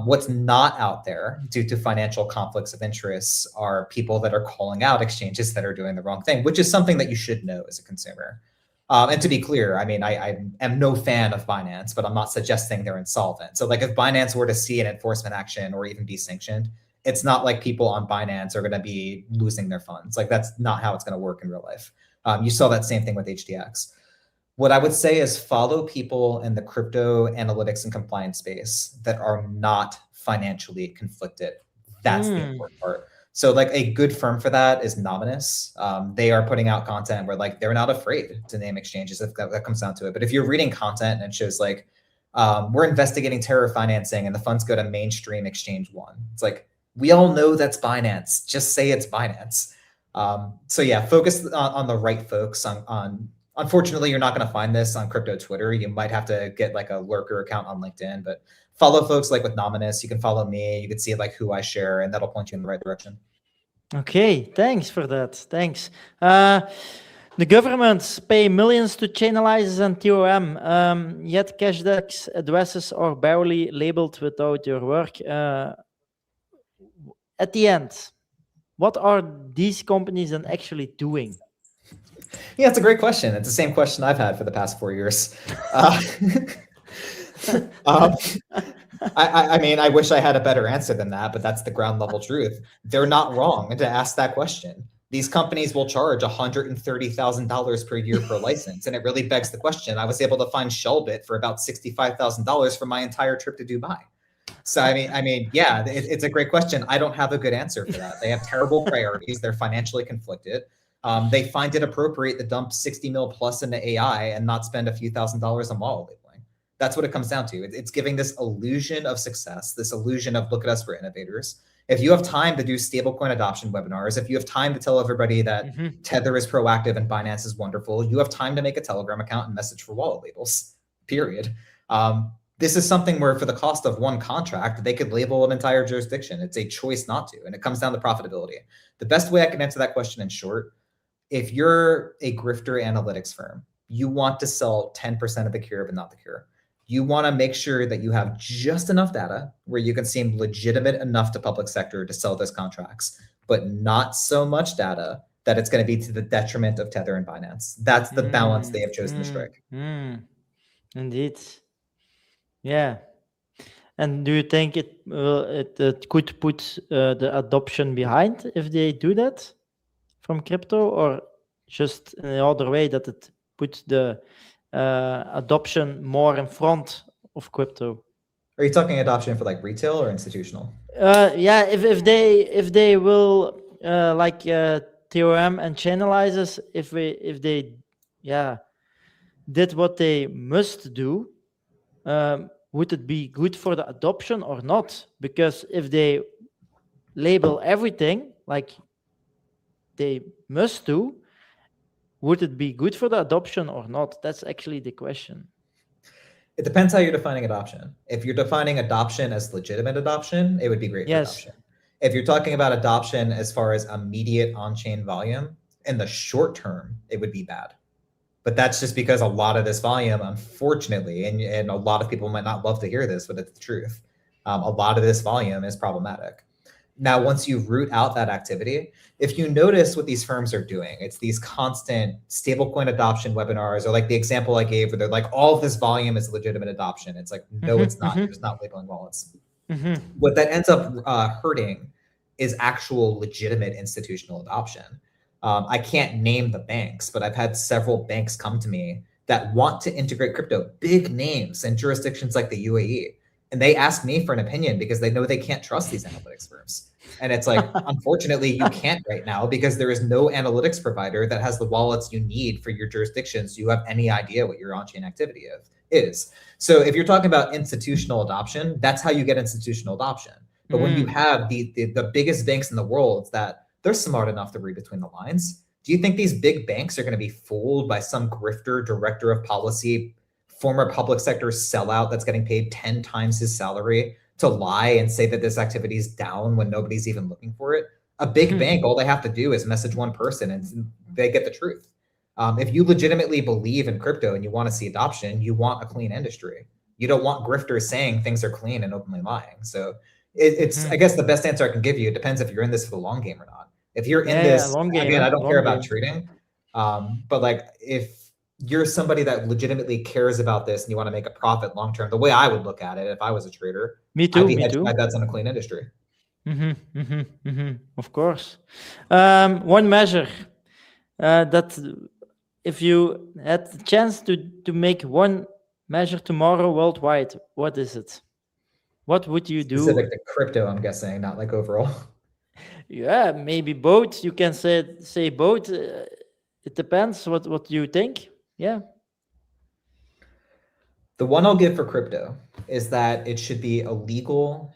What's not out there due to financial conflicts of interest are people that are calling out exchanges that are doing the wrong thing, which is something that you should know as a consumer. And to be clear, I mean, I am no fan of Binance, but I'm not suggesting they're insolvent. So like if Binance were to see an enforcement action or even be sanctioned, it's not like people on Binance are going to be losing their funds. Like that's not how it's going to work in real life. You saw that same thing with HDX. What I would say is follow people in the crypto analytics and compliance space that are not financially conflicted. That's the important part. So like a good firm for that is Nominous. They are putting out content where like they're not afraid to name exchanges if that comes down to it. But if you're reading content and it shows like we're investigating terror financing and the funds go to mainstream exchange one, it's like we all know that's Binance. Just say it's Binance. So yeah, focus on the right folks. On unfortunately, you're not going to find this on crypto Twitter. You might have to get like a lurker account on LinkedIn, but follow folks like with Nominous. You can follow me. You can see like who I share, and that'll point you in the right direction. Okay, thanks for that. Thanks. The governments pay millions to Chainalysis and TOM, yet cashbacks addresses are barely labeled without your work. At the end, what are these companies then actually doing? Yeah, it's a great question. It's the same question I've had for the past 4 years. I mean, I wish I had a better answer than that, but that's the ground level truth. They're not wrong to ask that question. These companies will charge $130,000 per year per license. And it really begs the question. I was able to find Shellbit for about $65,000 for my entire trip to Dubai. So, I mean, yeah, it's a great question. I don't have a good answer for that. They have terrible priorities. They're financially conflicted. They find it appropriate to dump 60 mil plus into AI and not spend a few $1,000s on wallet labeling. That's what it comes down to. It's giving this illusion of success, this illusion of look at us, we're innovators. If you have time to do stablecoin adoption webinars, if you have time to tell everybody that Tether is proactive and Binance is wonderful, you have time to make a Telegram account and message for wallet labels, period. This is something where for the cost of one contract, they could label an entire jurisdiction. It's a choice not to, and it comes down to profitability. The best way I can answer that question in short, if you're a grifter analytics firm, you want to sell 10% of the cure, but not the cure. You want to make sure that you have just enough data where you can seem legitimate enough to public sector to sell those contracts, but not so much data that it's going to be to the detriment of Tether and Binance. That's the balance they have chosen to strike. Indeed. Yeah. And do you think it could put the adoption behind if they do that from crypto, or just in the other way that it puts the adoption more in front of crypto? Are you talking adoption for like retail or institutional? Yeah, if they will like TOM and Chainalysis, if they did what they must do, would it be good for the adoption or not? Because if they label everything like they must do, would it be good for the adoption or not? That's actually the question. It depends how you're defining adoption. If you're defining adoption as legitimate adoption, it would be great for adoption. If you're talking about adoption as far as immediate on-chain volume, in the short term, it would be bad. But that's just because a lot of this volume, unfortunately, and a lot of people might not love to hear this, but it's the truth. A lot of this volume is problematic. Now, once you root out that activity, if you notice what these firms are doing, it's these constant stablecoin adoption webinars, or like the example I gave where they're like, all of this volume is legitimate adoption. It's like, no, it's not. You're just not labeling wallets. What that ends up hurting is actual legitimate institutional adoption. I can't name the banks, but I've had several banks come to me that want to integrate crypto, big names in jurisdictions like the UAE. and they ask me for an opinion because they know they can't trust these analytics firms. And it's like, unfortunately, you can't right now because there is no analytics provider that has the wallets you need for your jurisdiction, so you have any idea what your on-chain activity is. So if you're talking about institutional adoption, that's how you get institutional adoption. But when you have the biggest banks in the world that they're smart enough to read between the lines, do you think these big banks are going to be fooled by some grifter, director of policy, former public sector sellout that's getting paid 10 times his salary to lie and say that this activity is down when nobody's even looking for it? A big bank, all they have to do is message one person and they get the truth. If you legitimately believe in crypto and you want to see adoption, you want a clean industry. You don't want grifters saying things are clean and openly lying. So it's I guess the best answer I can give you, it depends if you're in this for the long game or not. If you're in this, long game, again, I don't long care about game. trading, but like if you're somebody that legitimately cares about this and you want to make a profit long term, the way I would look at it if I was a trader, Me too. I'd be Me hedging too. my bets on a clean industry. Of course. One measure that if you had the chance to make one measure tomorrow worldwide, what is it? What would you do? Specific to crypto, I'm guessing, not like overall. Yeah, maybe both. You can say both. It depends what you think. Yeah. The one I'll give for crypto is that it should be illegal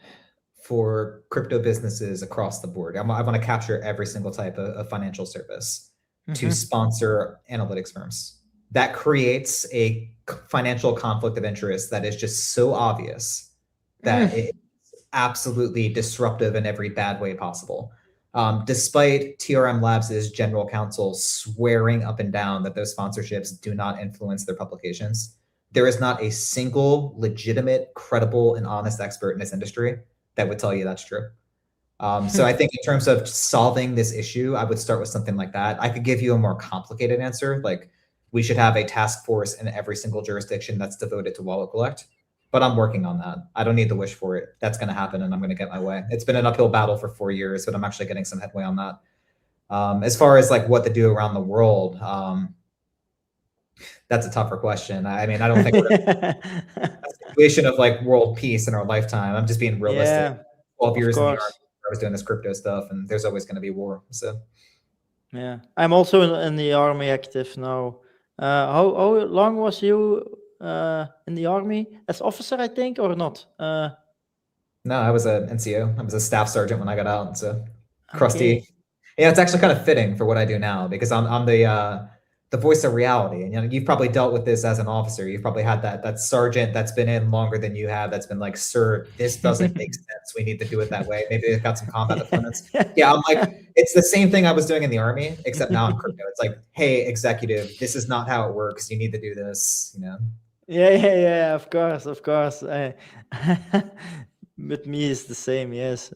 for crypto businesses across the board. I want to capture every single type of financial service to sponsor analytics firms. That creates a financial conflict of interest that is just so obvious that it's absolutely disruptive in every bad way possible. Despite TRM Labs' general counsel swearing up and down that those sponsorships do not influence their publications, there is not a single legitimate, credible, and honest expert in this industry that would tell you that's true. So I think in terms of solving this issue, I would start with something like that. I could give you a more complicated answer, like we should have a task force in every single jurisdiction that's devoted to wallet collect, but I'm working on that. I don't need to wish for it. That's going to happen and I'm going to get my way. It's been an uphill battle for 4 years, but I'm actually getting some headway on that. As far as like what to do around the world, that's a tougher question. I mean, I don't think we're in a situation of like world peace in our lifetime. I'm just being realistic. Yeah, 12 years in the army, course. I was doing this crypto stuff, and there's always going to be war. So Yeah, I'm also in the army active now. How long was you in the army as officer, I think, or not? no, I was a NCO. I was a staff sergeant when I got out. So crusty. Okay. Yeah, it's actually kind of fitting for what I do now because I'm the voice of reality. And you know, you've probably dealt with this as an officer. You've probably had that sergeant that's been in longer than you have. That's been like, sir, this doesn't make sense. We need to do it that way. Maybe they've got some combat deployments. Yeah, I'm like, it's the same thing I was doing in the army, except now in crypto. It's like, hey, executive, this is not how it works. You need to do this. You know. Yeah. Of course. With me, it's the same. Yes.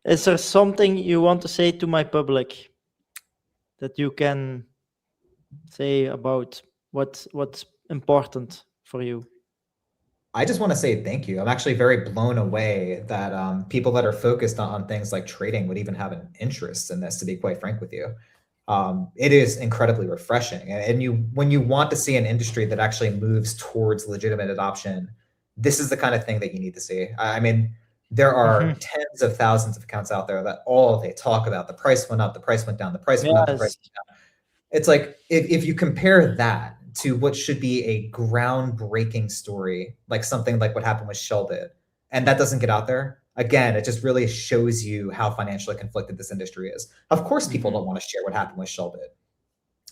Is there something you want to say to my public that you can say about what's important for you? I just want to say thank you. I'm actually very blown away that people that are focused on things like trading would even have an interest in this, to be quite frank with you. It is incredibly refreshing. And when you want to see an industry that actually moves towards legitimate adoption, this is the kind of thing that you need to see. I mean, there are tens of thousands of accounts out there that all they talk about, the price went up, the price went down, the price went up, the price went down. It's like, if you compare that to what should be a groundbreaking story, like something like what happened with Shellbit, and that doesn't get out there, again, it just really shows you how financially conflicted this industry is. Of course, people don't want to share what happened with Shellbit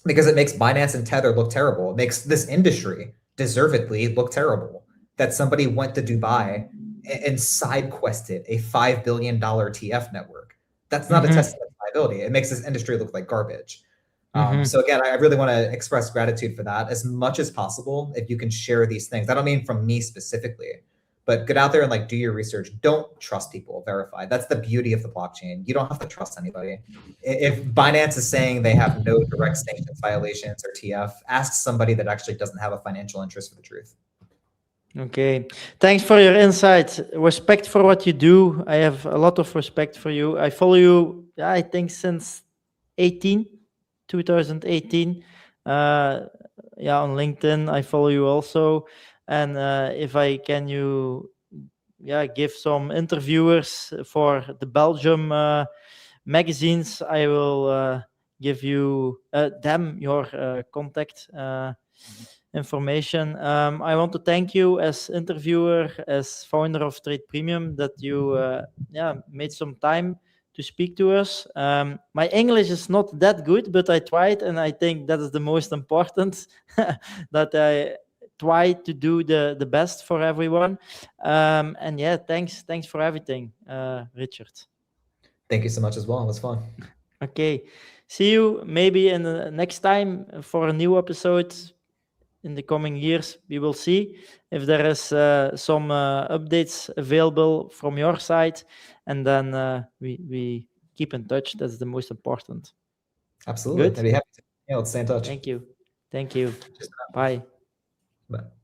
because it makes Binance and Tether look terrible. It makes this industry deservedly look terrible that somebody went to Dubai and side quested a $5 billion TF network. That's not a testament to liability. It makes this industry look like garbage. So again, I really want to express gratitude for that as much as possible. If you can share these things, I don't mean from me specifically, but get out there and like do your research. Don't trust people, verify. That's the beauty of the blockchain. You don't have to trust anybody. If Binance is saying they have no direct sanctions violations or TF, ask somebody that actually doesn't have a financial interest for the truth. Okay, thanks for your insights. Respect for what you do. I have a lot of respect for you. I follow you, I think, since 2018. On LinkedIn, I follow you also. And if I can give some interviewers for the Belgium magazines. I will give you them your contact information. I want to thank you as interviewer, as founder of Trade Premium, that you made some time to speak to us. My English is not that good, but I tried, and I think that is the most important, that I try to do the best for everyone. And yeah, thanks for everything, Richard. Thank you so much as well. It was fun. Okay, see you maybe in the next time for a new episode. In the coming years, we will see if there is some updates available from your side, and then we keep in touch. That's the most important. Absolutely. Good. I'd be happy to. Yeah, let's stay in touch. Thank you. Bye. Bye.